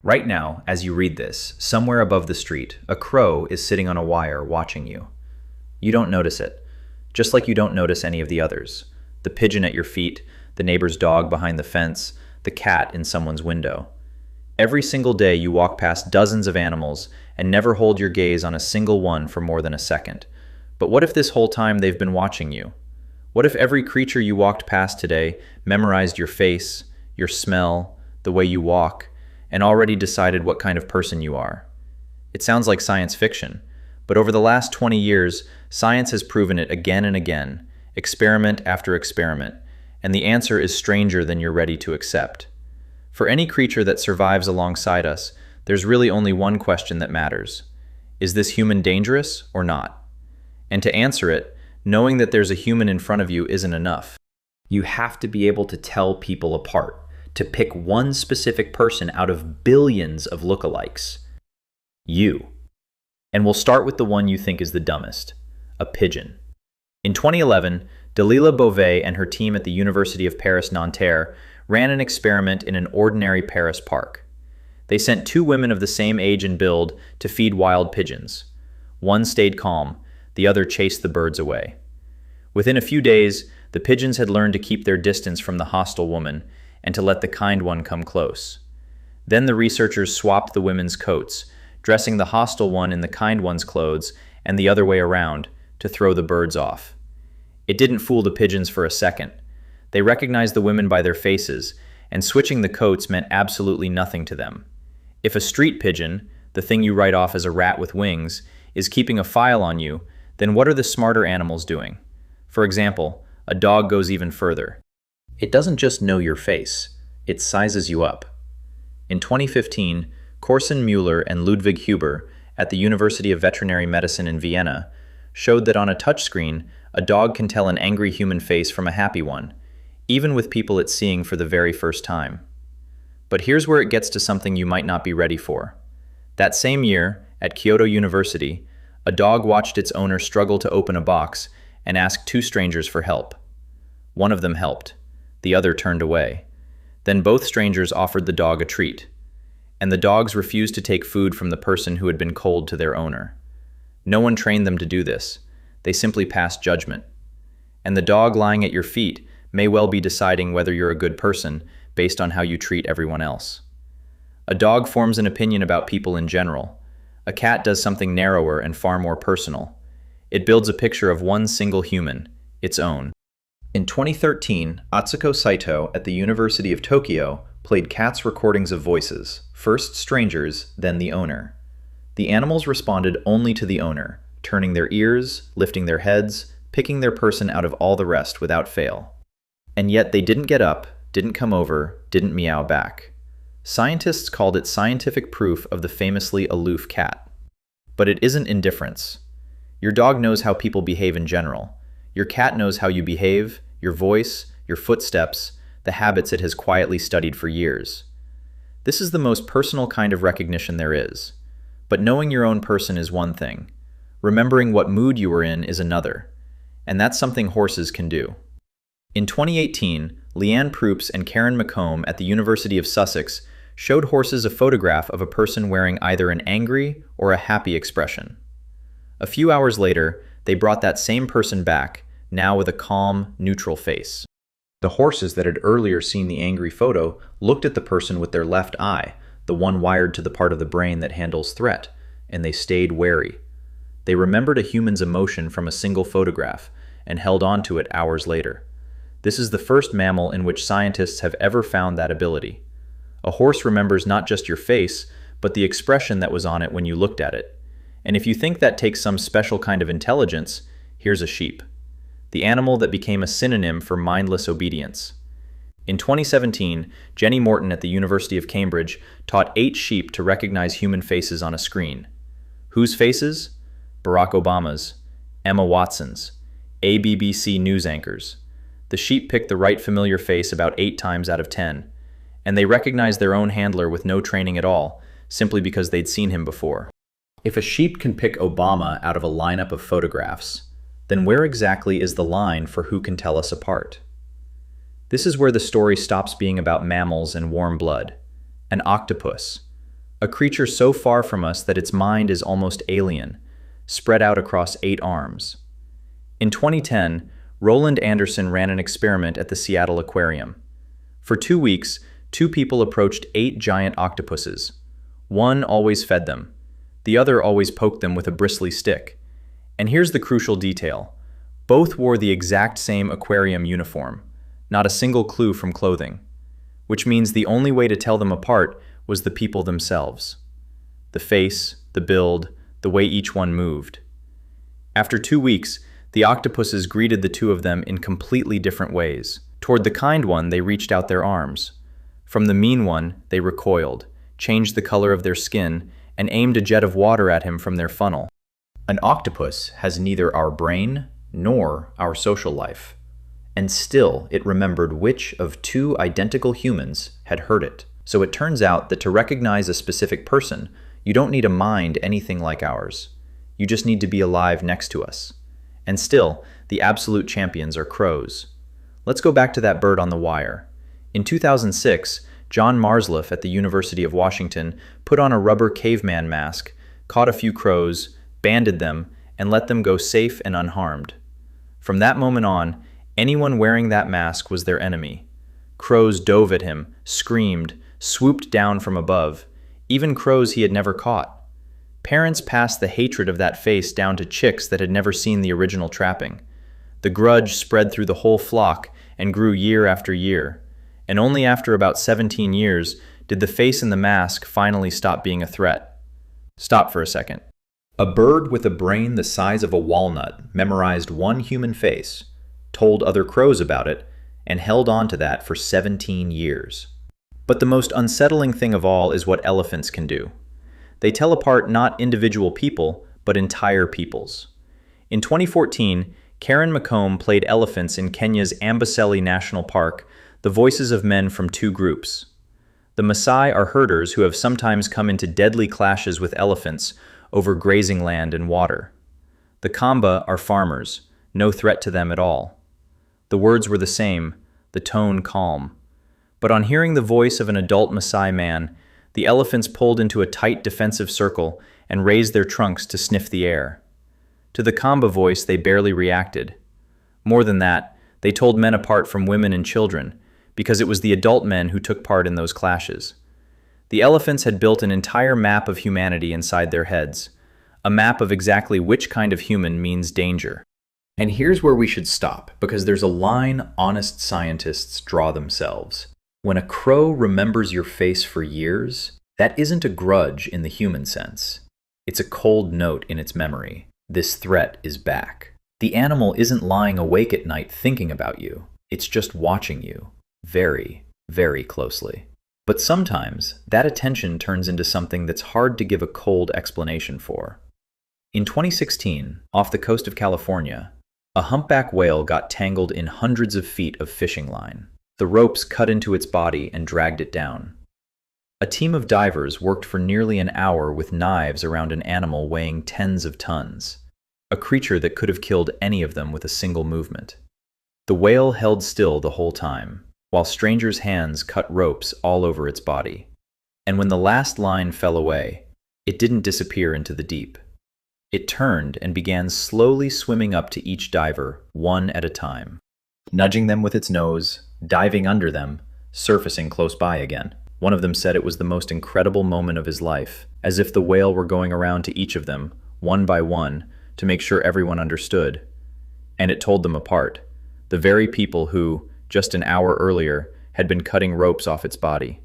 Right now, as you read this, somewhere above the street, a crow is sitting on a wire watching you. You don't notice it, just like you don't notice any of the others. The pigeon at your feet, the neighbor's dog behind the fence, the cat in someone's window. Every single day you walk past dozens of animals and never hold your gaze on a single one for more than a second. But what if this whole time they've been watching you? What if every creature you walked past today memorized your face, your smell, the way you walk, and already decided what kind of person you are? It sounds like science fiction, but over the last 20 years, science has proven it again and again, experiment after experiment, and the answer is stranger than you're ready to accept. For any creature that survives alongside us, there's really only one question that matters. Is this human dangerous or not? And to answer it, knowing that there's a human in front of you isn't enough. You have to be able to tell people apart, to pick one specific person out of billions of lookalikes. You. And we'll start with the one you think is the dumbest, a pigeon. In 2011, Dalila Beauvais and her team at the University of Paris-Nanterre ran an experiment in an ordinary Paris park. They sent two women of the same age and build to feed wild pigeons. One stayed calm, the other chased the birds away. Within a few days, the pigeons had learned to keep their distance from the hostile woman and to let the kind one come close. Then the researchers swapped the women's coats, dressing the hostile one in the kind one's clothes and the other way around to throw the birds off. It didn't fool the pigeons for a second. They recognized the women by their faces, and switching the coats meant absolutely nothing to them. If a street pigeon, the thing you write off as a rat with wings, is keeping a file on you, then what are the smarter animals doing? For example, a dog goes even further. It doesn't just know your face, it sizes you up. In 2015, Corson Mueller and Ludwig Huber at the University of Veterinary Medicine in Vienna showed that on a touchscreen, a dog can tell an angry human face from a happy one, even with people it's seeing for the very first time. But here's where it gets to something you might not be ready for. That same year, at Kyoto University, a dog watched its owner struggle to open a box and ask two strangers for help. One of them helped, the other turned away. Then both strangers offered the dog a treat, and the dogs refused to take food from the person who had been cold to their owner. No one trained them to do this. They simply passed judgment. And the dog lying at your feet may well be deciding whether you're a good person based on how you treat everyone else. A dog forms an opinion about people in general. A cat does something narrower and far more personal. It builds a picture of one single human, its own. In 2013, Atsuko Saito at the University of Tokyo played cats' recordings of voices, first strangers, then the owner. The animals responded only to the owner, turning their ears, lifting their heads, picking their person out of all the rest without fail. And yet they didn't get up, didn't come over, didn't meow back. Scientists called it scientific proof of the famously aloof cat. But it isn't indifference. Your dog knows how people behave in general. Your cat knows how you behave, your voice, your footsteps, the habits it has quietly studied for years. This is the most personal kind of recognition there is. But knowing your own person is one thing. Remembering what mood you were in is another. And that's something horses can do. In 2018, Leanne Proops and Karen McComb at the University of Sussex showed horses a photograph of a person wearing either an angry or a happy expression. A few hours later, they brought that same person back, now with a calm, neutral face. The horses that had earlier seen the angry photo looked at the person with their left eye, the one wired to the part of the brain that handles threat, and they stayed wary. They remembered a human's emotion from a single photograph and held on to it hours later. This is the first mammal in which scientists have ever found that ability. A horse remembers not just your face, but the expression that was on it when you looked at it. And if you think that takes some special kind of intelligence, here's a sheep. The animal that became a synonym for mindless obedience. In 2017, Jenny Morton at the University of Cambridge taught 8 sheep to recognize human faces on a screen. Whose faces? Barack Obama's, Emma Watson's, ABBC news anchors. The sheep picked the right familiar face about 8 times out of 10, and they recognized their own handler with no training at all, simply because they'd seen him before. If a sheep can pick Obama out of a lineup of photographs, then where exactly is the line for who can tell us apart? This is where the story stops being about mammals and warm blood. An octopus, A creature so far from us that its mind is almost alien, spread out across 8 arms. In 2010, Roland Anderson ran an experiment at the Seattle Aquarium. For 2 weeks, 2 people approached 8 giant octopuses. One always fed them. The other always poked them with a bristly stick. And here's the crucial detail. Both wore the exact same aquarium uniform, not a single clue from clothing, which means the only way to tell them apart was the people themselves. The face, the build, the way each one moved. After 2 weeks, the octopuses greeted the 2 of them in completely different ways. Toward the kind one, they reached out their arms. From the mean one, they recoiled, changed the color of their skin, and aimed a jet of water at him from their funnel. An octopus has neither our brain nor our social life, and still it remembered which of 2 identical humans had hurt it. So it turns out that to recognize a specific person, you don't need a mind anything like ours. You just need to be alive next to us. And still, the absolute champions are crows. Let's go back to that bird on the wire. In 2006, John Marsliff at the University of Washington put on a rubber caveman mask, caught a few crows, banded them, and let them go safe and unharmed. From that moment on, anyone wearing that mask was their enemy. Crows dove at him, screamed, swooped down from above, even crows he had never caught. Parents passed the hatred of that face down to chicks that had never seen the original trapping. The grudge spread through the whole flock and grew year after year, and only after about 17 years did the face in the mask finally stop being a threat. Stop for a second. A bird with a brain the size of a walnut memorized one human face, told other crows about it, and held on to that for 17 years. But the most unsettling thing of all is what elephants can do. They tell apart not individual people, but entire peoples. In 2014, Karen McComb played elephants in Kenya's Amboseli National Park, the voices of men from 2 groups. The Maasai are herders who have sometimes come into deadly clashes with elephants over grazing land and water. The Kamba are farmers, no threat to them at all. The words were the same, the tone calm. But on hearing the voice of an adult Maasai man, the elephants pulled into a tight defensive circle and raised their trunks to sniff the air. To the Kamba voice, they barely reacted. More than that, they told men apart from women and children, because it was the adult men who took part in those clashes. The elephants had built an entire map of humanity inside their heads, a map of exactly which kind of human means danger. And here's where we should stop, because there's a line honest scientists draw themselves. When a crow remembers your face for years, that isn't a grudge in the human sense. It's a cold note in its memory. This threat is back. The animal isn't lying awake at night thinking about you. It's just watching you, very, very closely. But sometimes, that attention turns into something that's hard to give a cold explanation for. In 2016, off the coast of California, a humpback whale got tangled in hundreds of feet of fishing line. The ropes cut into its body and dragged it down. A team of divers worked for nearly an hour with knives around an animal weighing tens of tons, a creature that could have killed any of them with a single movement. The whale held still the whole time, while strangers' hands cut ropes all over its body. And when the last line fell away, it didn't disappear into the deep. It turned and began slowly swimming up to each diver, one at a time, nudging them with its nose, diving under them, surfacing close by again. One of them said it was the most incredible moment of his life, as if the whale were going around to each of them, one by one, to make sure everyone understood. And it told them apart, the very people who, just an hour earlier, had been cutting ropes off its body.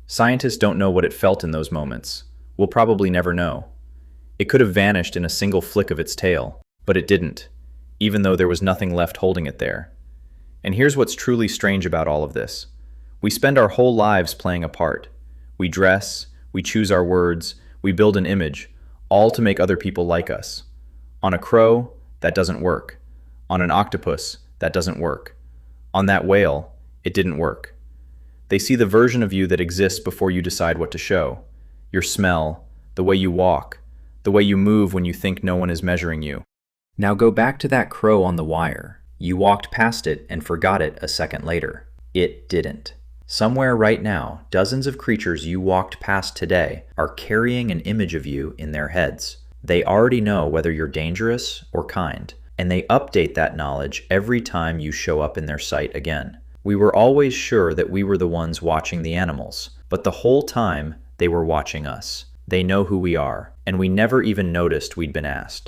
Scientists don't know what it felt in those moments. We'll probably never know. It could have vanished in a single flick of its tail, but it didn't, even though there was nothing left holding it there. And here's what's truly strange about all of this. We spend our whole lives playing a part. We dress, we choose our words, we build an image, all to make other people like us. On a crow, that doesn't work. On an octopus, that doesn't work. On that whale, it didn't work. They see the version of you that exists before you decide what to show. Your smell, the way you walk, the way you move when you think no one is measuring you. Now go back to that crow on the wire. You walked past it and forgot it a second later. It didn't. Somewhere right now, dozens of creatures you walked past today are carrying an image of you in their heads. They already know whether you're dangerous or kind, and they update that knowledge every time you show up in their sight again. We were always sure that we were the ones watching the animals, but the whole time they were watching us. They know who we are, and we never even noticed we'd been asked.